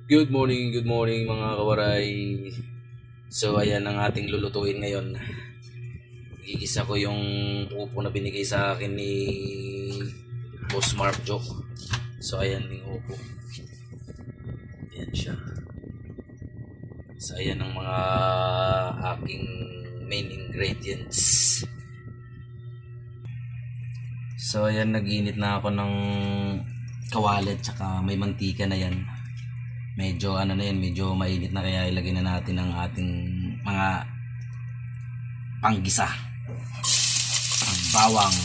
Good morning mga kawaray. So ayan ang ating lulutuin ngayon. Igisa ko yung upo na binigay sa akin ni Boss Mark Joke. So ayan yung upo. Ayan siya. So ayan ang mga aking main ingredients. So ayan, nag-init na ako ng kawalit tsaka may mantika na yan. Medyo ano na yan, medyo mainit na, kaya ilagay na natin ang ating mga panggisa. Ang bawang,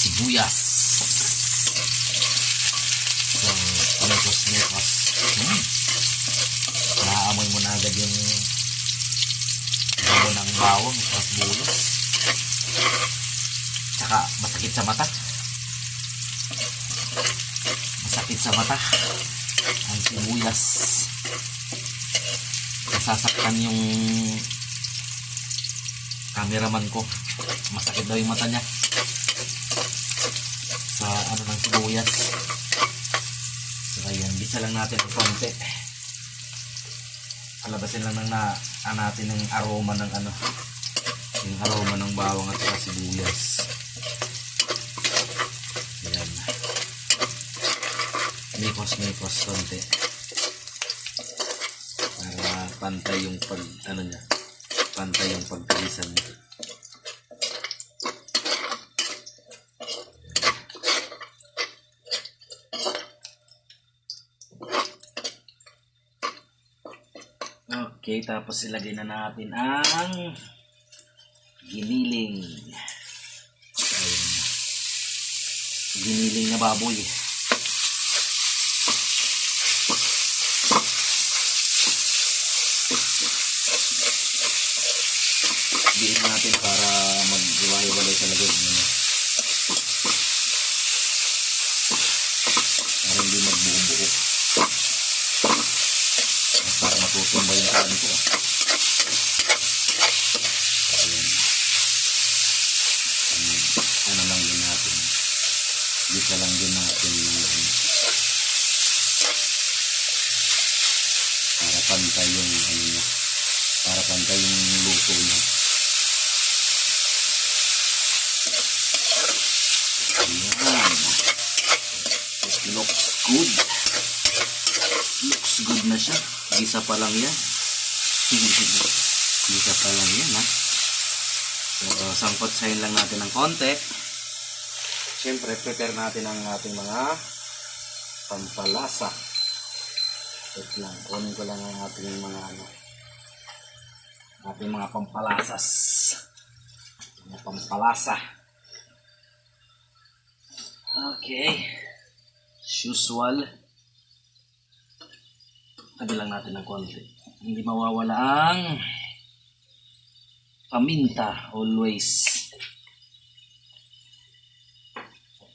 sibuyas. So, mekos. Naamoy mo na agad yung bawang ng bawang at sibuyas. Tsaka masakit sa mata. Masakit sa mata ang sibuyas. Nasasaktan yung cameraman ko. Masakit daw yung mata niya sa ano ng sibuyas. So ayan, bisa lang natin ang konti. Palabasin lang ng natin ng aroma ng ano, yung aroma ng bawang at sibuyas. Ayan, mikos konti para pantay yung pag ano niya, pantay yung pagtalisan niya. Okay, tapos ilagay na natin ang giniling. Ayun. Giniling na baboy. Bihin natin para mag-iwalay talaga yung ano, para hindi magbuo-buo, para matutumba yung kanin ko. Ayun. Ano lang din natin, gisa lang din natin para pantay yung ano niya, para pantay yung luto niya. Ayan. It looks good. Looks good na siya. Gisa pa lang yan. Gisa pa lang yan, ha. So, sangkotsahin lang natin ng konti. Siyempre, prepare natin ang ating mga pampalasa. Wait lang. Kunin ko lang ang ating mga ano, ating mga pampalasas. Mga pampalasa. Okay. Usual. Tabi lang natin ng konti. Hindi mawawala ang paminta always.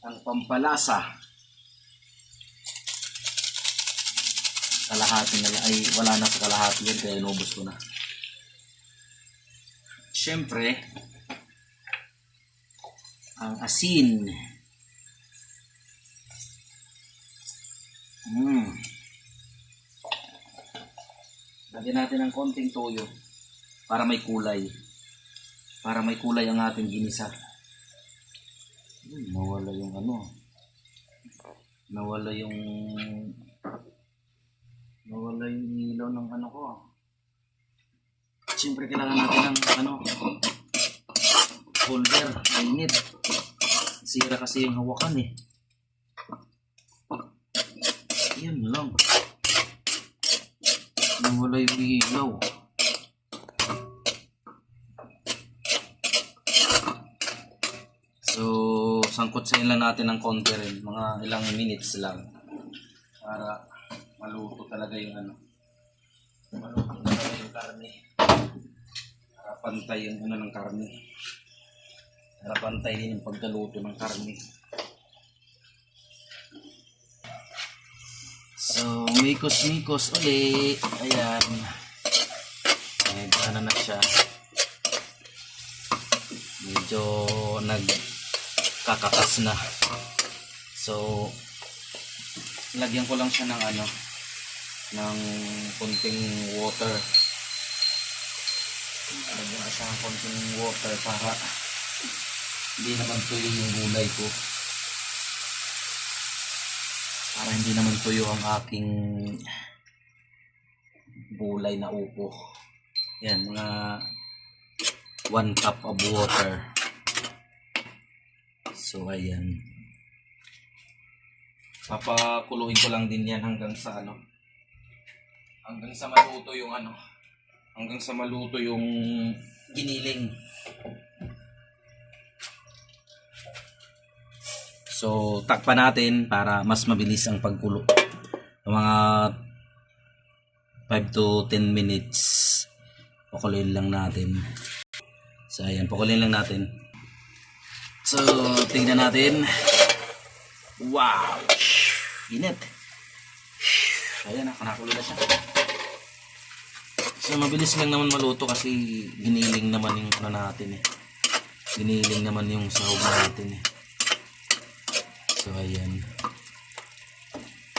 Ang pampalasa. Kalahati na lang. Ay, wala na sa kalahati yan, kaya inubos ko na. Siyempre, ang asin. Lagyan natin ng konting toyo para may kulay. Para may kulay ang ating ginisa. Nawala yung ano. Nawala yung ilaw ng ano ko. Siyempre kailangan natin ng ano, holder. Mainit. Sira kasi yung hawakan eh. Yan lang. Nawala yung ilaw. So, sangkotsahin lang natin ng konti rin. Mga ilang minutes lang. Para maluto talaga yung ano. Maluto talaga yung karne. Para pantay yung ano ng karne. Para pantay din yung pagkaluto ng karne. So, mikos ulit. Ayan. Ayan, ano na siya. Medyo nagkakatas na. So, lagyan ko lang siya ng ano, ng konting water. Lagyan ko siya ng konting water para hindi naman tuyo yung gulay ko. Para hindi naman tuyo ang aking gulay na upo. Yan, mga 1 cup of water. So, ayan. Papakuluin ko lang din yan hanggang sa ano. Hanggang sa maluto yung ano. Hanggang sa maluto yung giniling. So, takpan natin para mas mabilis ang pagkulo. Mga 5 to 10 minutes. Pakuloyin lang natin. So, ayan. Pakuloyin lang natin. So, tingnan natin. Wow! Init. Ayan na, kanakulo na siya. So, mabilis lang naman maluto kasi giniling naman yung ano natin eh. Giniling naman yung sahog natin eh. So, ayan.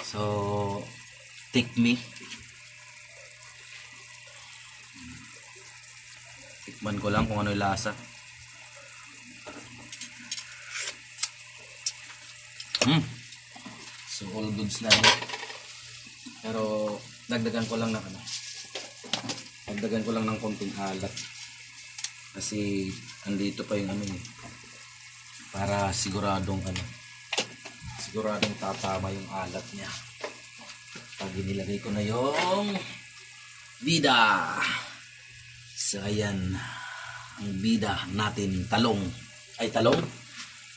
So, take me. Tikman ko lang kung ano yung lasa. So, all goods na rin. Pero, dagdagan ko lang ng ano. Dagdagan ko lang ng konting alat. Kasi, andito pa yung ano eh. Para siguradong ano. Siguradong tatama yung alat niya. Pag inilagay ko na yung bida. So, ayan. Ang bida natin, talong. Ay, talong?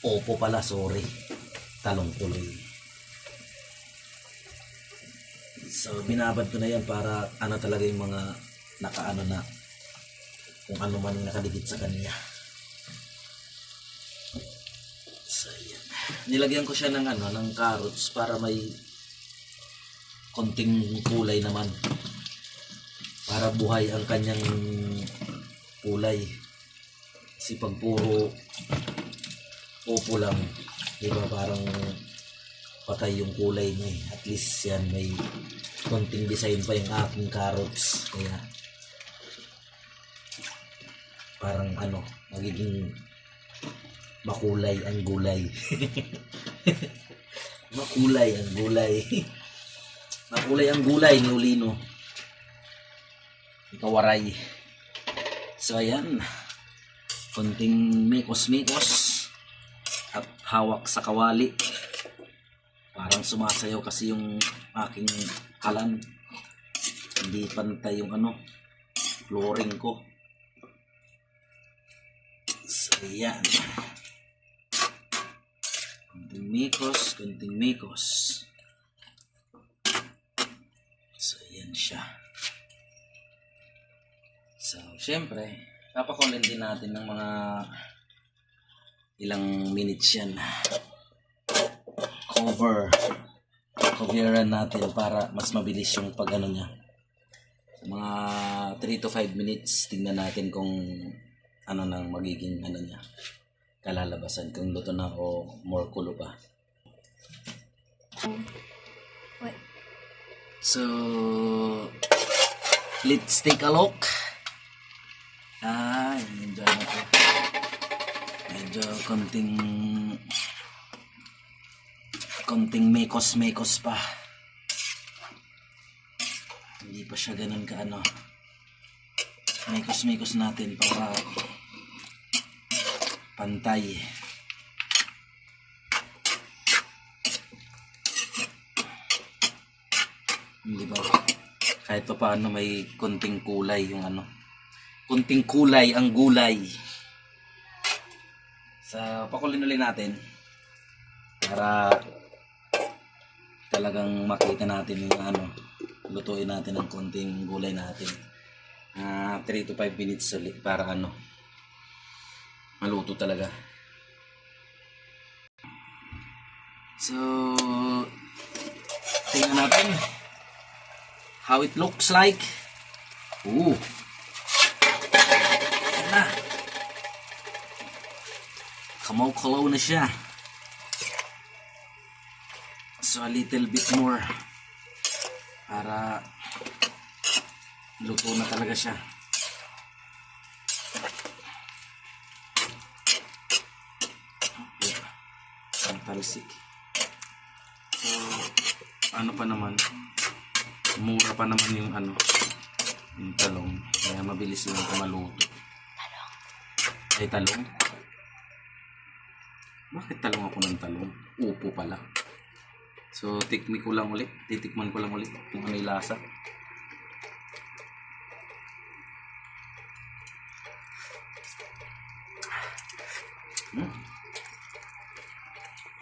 Opo pala, sorry. Talong tuloy. So, binabad ko na yan para ano talaga yung mga nakaano na kung ano man yung nakadikit sa kanya. So, ayan. Nilagyan ko siya ng ano, ng carrots para may konting kulay naman. Para buhay ang kanyang kulay. Kasi pag puro opo lang, diba parang patay yung kulay niya eh. At least yan may konting design pa yung aking carrots. Kaya parang ano, magiging makulay ang gulay. Makulay ang gulay. Makulay ang gulay ni Ulino. Ikawaray. So ayan. Konting mekos-mekos. At hawak sa kawali. Parang sumasayaw kasi yung aking kalan. Hindi pantay yung ano, flooring ko. So ayan. Konting mekos, konting mekos. So ayan siya. So syempre, papakunin din natin ng mga ilang minutes yan. Coveran natin para mas mabilis yung pag ano niya. Mga 3 to 5 minutes tingnan natin kung ano nang magiging ano niya, kalalabasan, kung luto na o more kulo pa. So let's take a look. Enjoy na po. Medyo konting mekos pa. Hindi pa siya ganun ka ano. Mekos natin para pantay. Hindi ba? Kahit pa paano may konting kulay yung ano. Konting kulay ang gulay. Sa pakulin ulit natin para talagang makita natin yung ano, lutuin natin ng konting gulay natin. 3 to 5 minutes ulit para ano, maluto talaga. So, tingnan natin how it looks like. Ooh. Ayan na. Kamaw-kalaw na siya. So a little bit more para luto na talaga siya. Ang talsik. So ano pa naman, mura pa naman yung yung talong, kaya mabilis lang maluto. Ay, talong? Bakit talong ako ng talong? Upo pala. So titikman ko lang ulit kung ano yung lasa.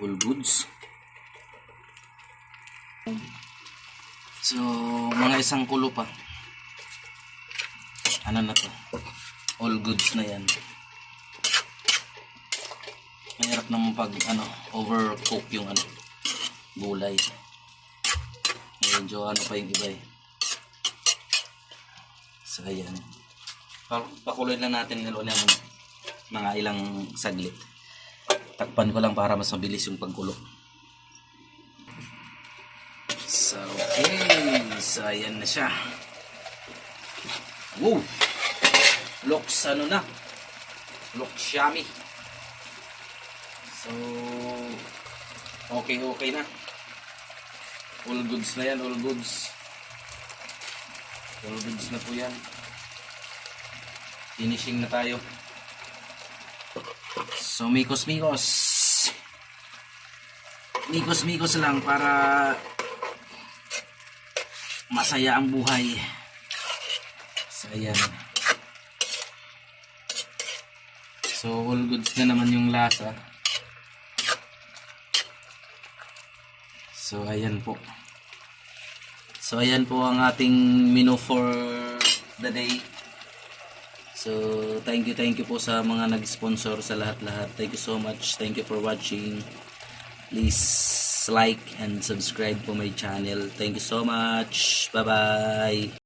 All goods. So mga isang kulo pa. Ano na to? All goods na yan. Mahirap naman pag overcook yung gulay. Medyo pa yung iba eh. So ayan. Pakuloy lang natin ng mga ilang saglit. Takpan ko lang para mas mabilis yung pagkulo. So okay. So ayan na siya. Woo! Looks looks yummy. So okay na. All goods na yan, all goods. All goods na po yan. Finishing na tayo. So mikos lang para masaya ang buhay. So ayan. So all goods na naman yung lasa. So ayan po. So ayan po ang ating menu for the day. So thank you po sa mga nag-sponsor, sa lahat-lahat. Thank you so much. Thank you for watching. Please like and subscribe po my channel. Thank you so much. Bye-bye.